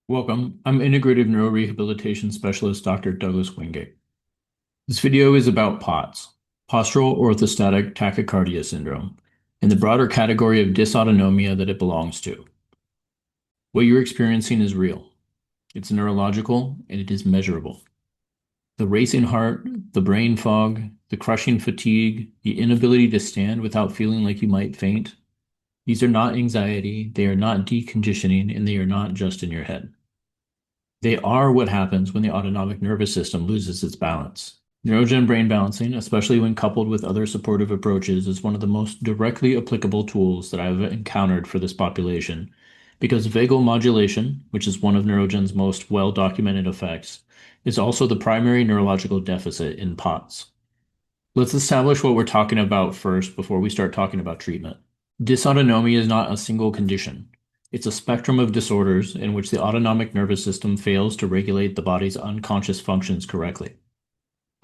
Welcome, I'm Integrative Neurorehabilitation Specialist Dr. Douglas Wingate. This video is about POTS, Postural Orthostatic Tachycardia Syndrome, and the broader category of dysautonomia that it belongs to. What you're experiencing is real. It's neurological, and it is measurable. The racing heart, the brain fog, the crushing fatigue, the inability to stand without feeling like you might faint, these are not anxiety, they are not deconditioning, and they are not just in your head. They are what happens when the autonomic nervous system loses its balance. Neurogen brain balancing, especially when coupled with other supportive approaches, is one of the most directly applicable tools that I've encountered for this population, because vagal modulation, which is one of Neurogen's most well-documented effects, is also the primary neurological deficit in POTS. Let's establish what we're talking about first before we start talking about treatment. Dysautonomia is not a single condition. It's a spectrum of disorders in which the autonomic nervous system fails to regulate the body's unconscious functions correctly.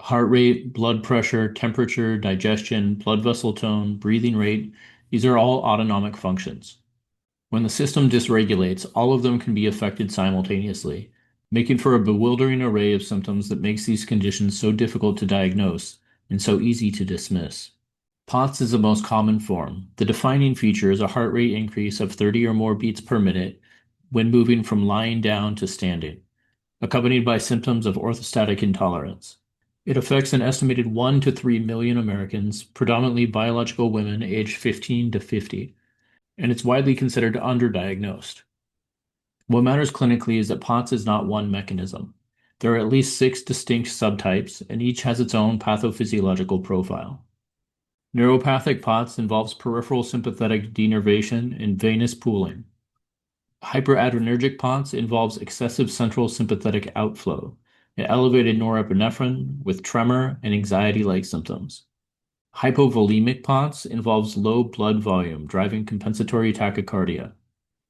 Heart rate, blood pressure, temperature, digestion, blood vessel tone, breathing rate, these are all autonomic functions. When the system dysregulates, all of them can be affected simultaneously, making for a bewildering array of symptoms that makes these conditions so difficult to diagnose and so easy to dismiss. POTS is the most common form. The defining feature is a heart rate increase of 30 or more beats per minute when moving from lying down to standing, accompanied by symptoms of orthostatic intolerance. It affects an estimated 1 to 3 million Americans, predominantly biological women aged 15 to 50, and it's widely considered underdiagnosed. What matters clinically is that POTS is not one mechanism. There are at least 6 distinct subtypes, and each has its own pathophysiological profile. Neuropathic POTS involves peripheral sympathetic denervation and venous pooling. Hyperadrenergic POTS involves excessive central sympathetic outflow and elevated norepinephrine with tremor and anxiety-like symptoms. Hypovolemic POTS involves low blood volume, driving compensatory tachycardia.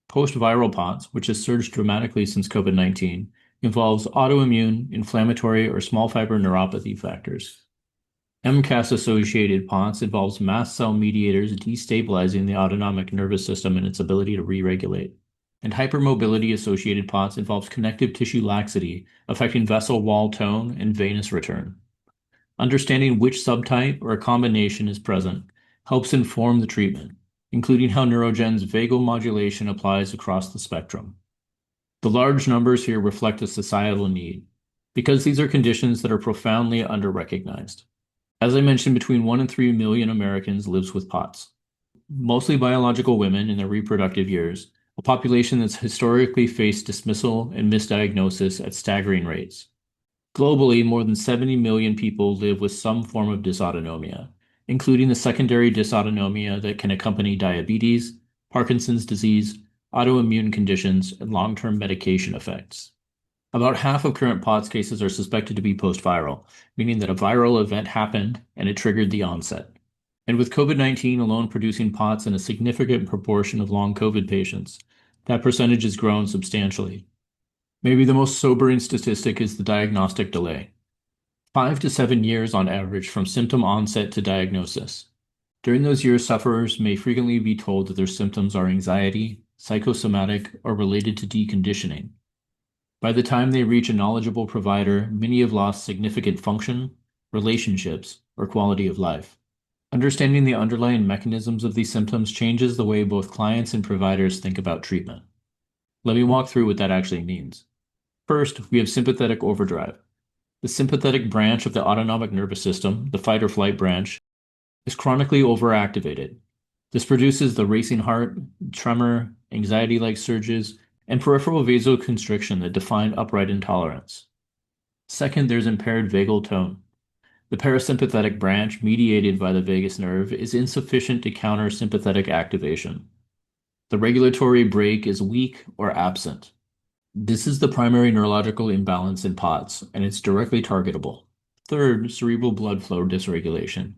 Post-viral POTS, which has surged dramatically since COVID-19, involves autoimmune, inflammatory, or small fiber neuropathy factors. MCAS-associated POTS involves mast cell mediators destabilizing the autonomic nervous system and its ability to re-regulate. And hypermobility-associated POTS involves connective tissue laxity, affecting vessel wall tone and venous return. Understanding which subtype or a combination is present helps inform the treatment, including how Neurogen's vagal modulation applies across the spectrum. The large numbers here reflect a societal need, because these are conditions that are profoundly under-recognized. As I mentioned, between 1 and 3 million Americans lives with POTS, mostly biological women in their reproductive years, a population that's historically faced dismissal and misdiagnosis at staggering rates. Globally, more than 70 million people live with some form of dysautonomia, including the secondary dysautonomia that can accompany diabetes, Parkinson's disease, autoimmune conditions, and long-term medication effects. About half of current POTS cases are suspected to be post-viral, meaning that a viral event happened and it triggered the onset. And with COVID-19 alone producing POTS in a significant proportion of long COVID patients, that percentage has grown substantially. Maybe the most sobering statistic is the diagnostic delay. 5 to 7 years on average from symptom onset to diagnosis. During those years, sufferers may frequently be told that their symptoms are anxiety, psychosomatic, or related to deconditioning. By the time they reach a knowledgeable provider, many have lost significant function, relationships, or quality of life. Understanding the underlying mechanisms of these symptoms changes the way both clients and providers think about treatment. Let me walk through what that actually means. First, we have sympathetic overdrive. The sympathetic branch of the autonomic nervous system, the fight or flight branch, is chronically overactivated. This produces the racing heart, tremor, anxiety-like surges, and peripheral vasoconstriction that define upright intolerance. Second, there's impaired vagal tone. The parasympathetic branch, mediated by the vagus nerve, is insufficient to counter sympathetic activation. The regulatory brake is weak or absent. This is the primary neurological imbalance in POTS, and it's directly targetable. Third, cerebral blood flow dysregulation.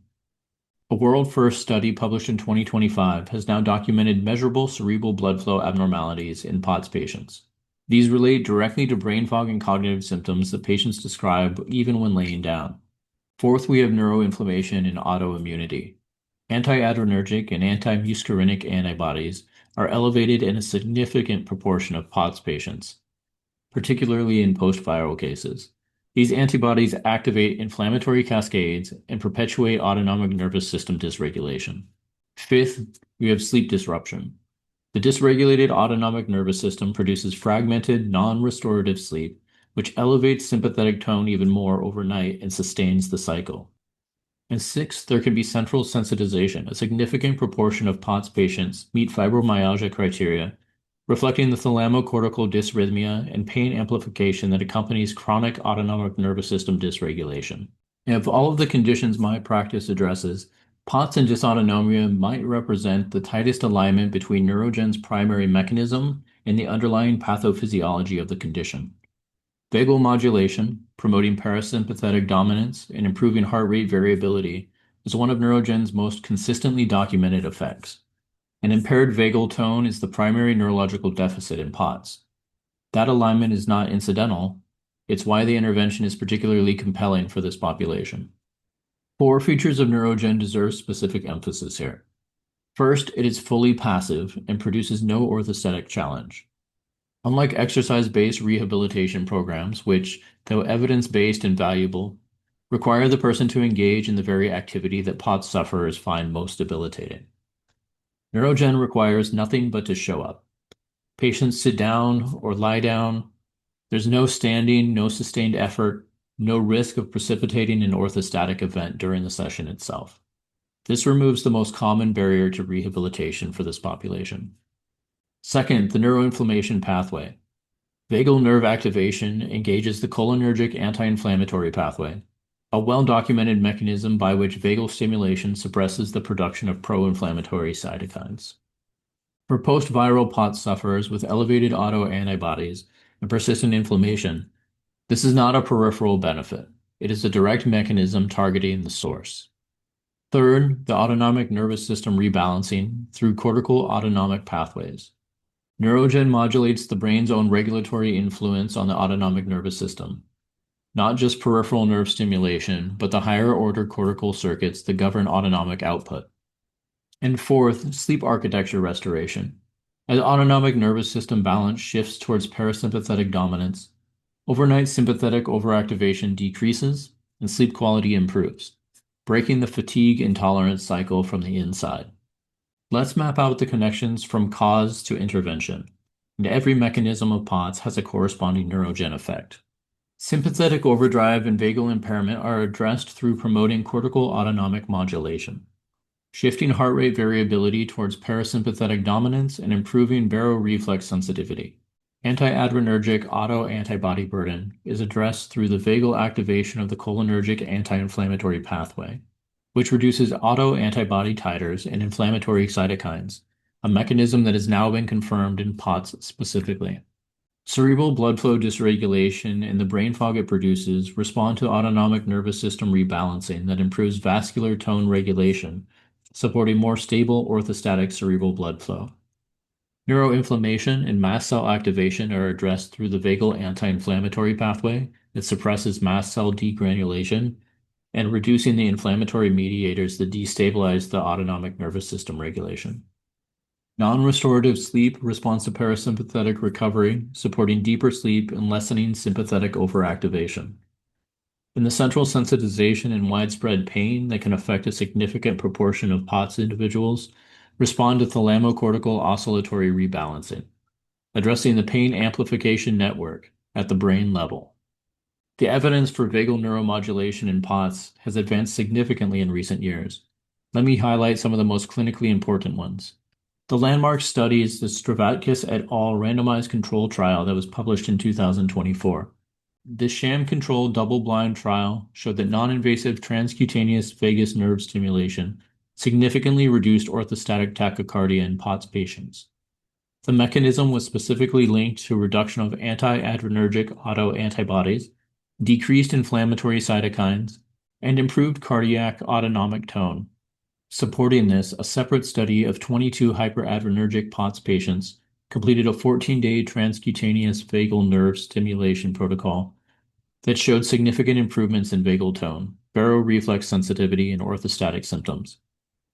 A world-first study published in 2025 has now documented measurable cerebral blood flow abnormalities in POTS patients. These relate directly to brain fog and cognitive symptoms that patients describe even when laying down. Fourth, we have neuroinflammation and autoimmunity. Antiadrenergic and antimuscarinic antibodies are elevated in a significant proportion of POTS patients, particularly in post-viral cases. These antibodies activate inflammatory cascades and perpetuate autonomic nervous system dysregulation. Fifth, we have sleep disruption. The dysregulated autonomic nervous system produces fragmented, non-restorative sleep, which elevates sympathetic tone even more overnight and sustains the cycle. And sixth, there can be central sensitization. A significant proportion of POTS patients meet fibromyalgia criteria, reflecting the thalamocortical dysrhythmia and pain amplification that accompanies chronic autonomic nervous system dysregulation. And of all of the conditions my practice addresses, POTS and dysautonomia might represent the tightest alignment between Neurogen's primary mechanism and the underlying pathophysiology of the condition. Vagal modulation, promoting parasympathetic dominance and improving heart rate variability, is one of Neurogen's most consistently documented effects. An impaired vagal tone is the primary neurological deficit in POTS. That alignment is not incidental. It's why the intervention is particularly compelling for this population. 4 features of Neurogen deserve specific emphasis here. First, it is fully passive and produces no orthostatic challenge. Unlike exercise-based rehabilitation programs, which, though evidence-based and valuable, require the person to engage in the very activity that POTS sufferers find most debilitating. Neurogen requires nothing but to show up. Patients sit down or lie down. There's no standing, no sustained effort, no risk of precipitating an orthostatic event during the session itself. This removes the most common barrier to rehabilitation for this population. Second, the neuroinflammation pathway. Vagal nerve activation engages the cholinergic anti-inflammatory pathway, a well-documented mechanism by which vagal stimulation suppresses the production of pro-inflammatory cytokines. For post-viral POTS sufferers with elevated autoantibodies and persistent inflammation, this is not a peripheral benefit. It is a direct mechanism targeting the source. Third, the autonomic nervous system rebalancing through cortical autonomic pathways. Neurogen modulates the brain's own regulatory influence on the autonomic nervous system, not just peripheral nerve stimulation, but the higher order cortical circuits that govern autonomic output. And fourth, sleep architecture restoration. As autonomic nervous system balance shifts towards parasympathetic dominance, overnight sympathetic overactivation decreases and sleep quality improves, breaking the fatigue intolerance cycle from the inside. Let's map out the connections from cause to intervention, and every mechanism of POTS has a corresponding Neurogen effect. Sympathetic overdrive and vagal impairment are addressed through promoting cortical autonomic modulation, shifting heart rate variability towards parasympathetic dominance and improving baroreflex sensitivity. Antiadrenergic autoantibody burden is addressed through the vagal activation of the cholinergic anti-inflammatory pathway, which reduces autoantibody titers and inflammatory cytokines, a mechanism that has now been confirmed in POTS specifically. Cerebral blood flow dysregulation and the brain fog it produces respond to autonomic nervous system rebalancing that improves vascular tone regulation, supporting more stable orthostatic cerebral blood flow. Neuroinflammation and mast cell activation are addressed through the vagal anti-inflammatory pathway that suppresses mast cell degranulation and reducing the inflammatory mediators that destabilize the autonomic nervous system regulation. Non-restorative sleep responds to parasympathetic recovery, supporting deeper sleep and lessening sympathetic overactivation. In the central sensitization and widespread pain that can affect a significant proportion of POTS individuals, respond to thalamocortical oscillatory rebalancing, addressing the pain amplification network at the brain level. The evidence for vagal neuromodulation in POTS has advanced significantly in recent years. Let me highlight some of the most clinically important ones. The landmark study is the Stravatkis et al. Randomized control trial that was published in 2024. This sham-controlled double-blind trial showed that non-invasive transcutaneous vagus nerve stimulation significantly reduced orthostatic tachycardia in POTS patients. The mechanism was specifically linked to reduction of anti-adrenergic autoantibodies, decreased inflammatory cytokines, and improved cardiac autonomic tone. Supporting this, a separate study of 22 hyperadrenergic POTS patients completed a 14-day transcutaneous vagal nerve stimulation protocol that showed significant improvements in vagal tone, baroreflex sensitivity, and orthostatic symptoms.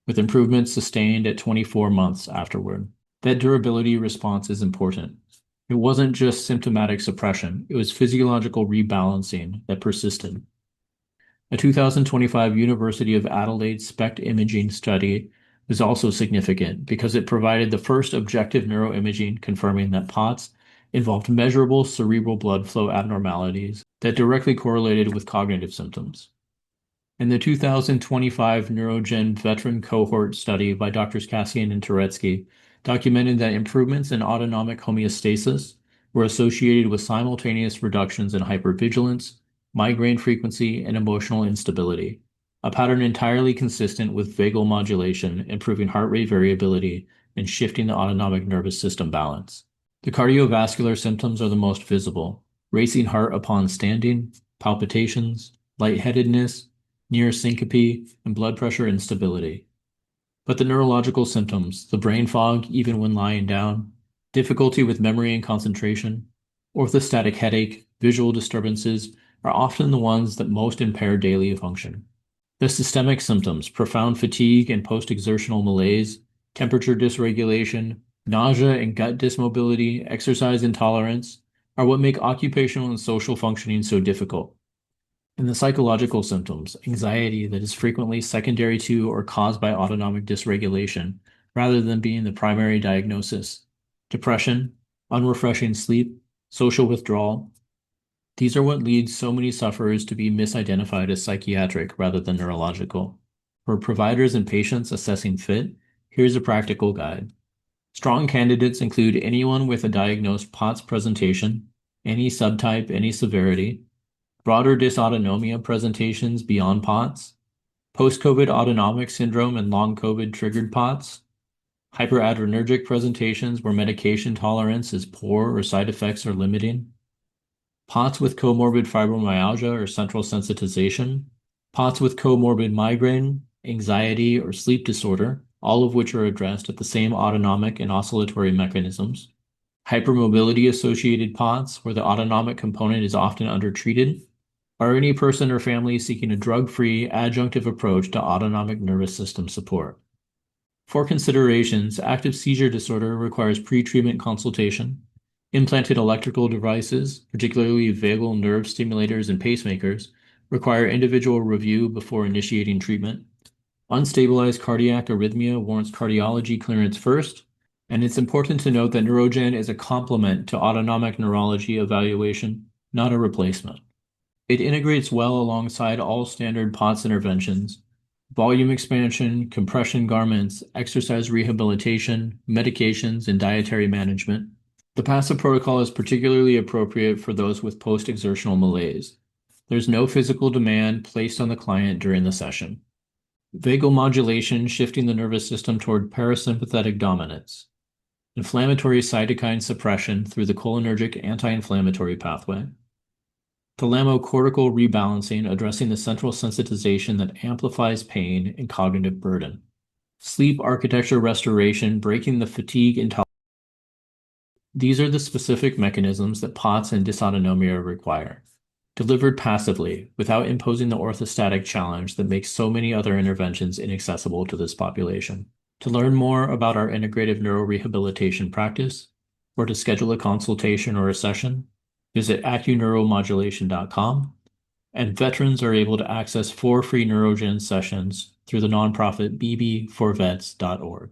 with improvements sustained at 24 months afterward. That durability response is important. It wasn't just symptomatic suppression, it was physiological rebalancing that persisted. A 2025 University of Adelaide SPECT imaging study was also significant because it provided the first objective neuroimaging confirming that POTS involved measurable cerebral blood flow abnormalities that directly correlated with cognitive symptoms. And the 2025 Neurogen veteran cohort study by Drs. Cassian and Turetsky documented that improvements in autonomic homeostasis were associated with simultaneous reductions in hypervigilance, migraine frequency, and emotional instability, a pattern entirely consistent with vagal modulation, improving heart rate variability and shifting the autonomic nervous system balance. The cardiovascular symptoms are the most visible: racing heart upon standing, palpitations, lightheadedness, near syncope, and blood pressure instability. But the neurological symptoms, the brain fog even when lying down, difficulty with memory and concentration, orthostatic headache, visual disturbances, are often the ones that most impair daily function. The systemic symptoms, profound fatigue and post-exertional malaise, temperature dysregulation, nausea and gut dysmobility, exercise intolerance, are what make occupational and social functioning so difficult. And the psychological symptoms, anxiety that is frequently secondary to or caused by autonomic dysregulation, rather than being the primary diagnosis, depression, unrefreshing sleep, social withdrawal. These are what leads so many sufferers to be misidentified as psychiatric rather than neurological. For providers and patients assessing fit, here's a practical guide. Strong candidates include anyone with a diagnosed POTS presentation, any subtype, any severity, broader dysautonomia presentations beyond POTS, post-COVID autonomic syndrome and long COVID triggered POTS, hyperadrenergic presentations where medication tolerance is poor or side effects are limiting, POTS with comorbid fibromyalgia or central sensitization, POTS with comorbid migraine, anxiety, or sleep disorder, all of which are addressed at the same autonomic and oscillatory mechanisms, hypermobility-associated POTS, where the autonomic component is often undertreated, or any person or family seeking a drug-free adjunctive approach to autonomic nervous system support. For considerations, active seizure disorder requires pre-treatment consultation. Implanted electrical devices, particularly vagal nerve stimulators and pacemakers, require individual review before initiating treatment. Unstabilized cardiac arrhythmia warrants cardiology clearance first, and it's important to note that Neurogen is a complement to autonomic neurology evaluation, not a replacement. It integrates well alongside all standard POTS interventions: volume expansion, compression garments, exercise rehabilitation, medications, and dietary management. The passive protocol is particularly appropriate for those with post-exertional malaise. There's no physical demand placed on the client during the session. Vagal modulation, shifting the nervous system toward parasympathetic dominance. Inflammatory cytokine suppression through the cholinergic anti-inflammatory pathway. Thalamocortical rebalancing, addressing the central sensitization that amplifies pain and cognitive burden. Sleep architecture restoration, breaking the fatigue intolerance. These are the specific mechanisms that POTS and dysautonomia require, delivered passively without imposing the orthostatic challenge that makes so many other interventions inaccessible to this population. To learn more about our integrative neurorehabilitation practice, or to schedule a consultation or a session, visit acuneuromodulation.com, and veterans are able to access 4 free Neurogen sessions through the nonprofit bb4vets.org.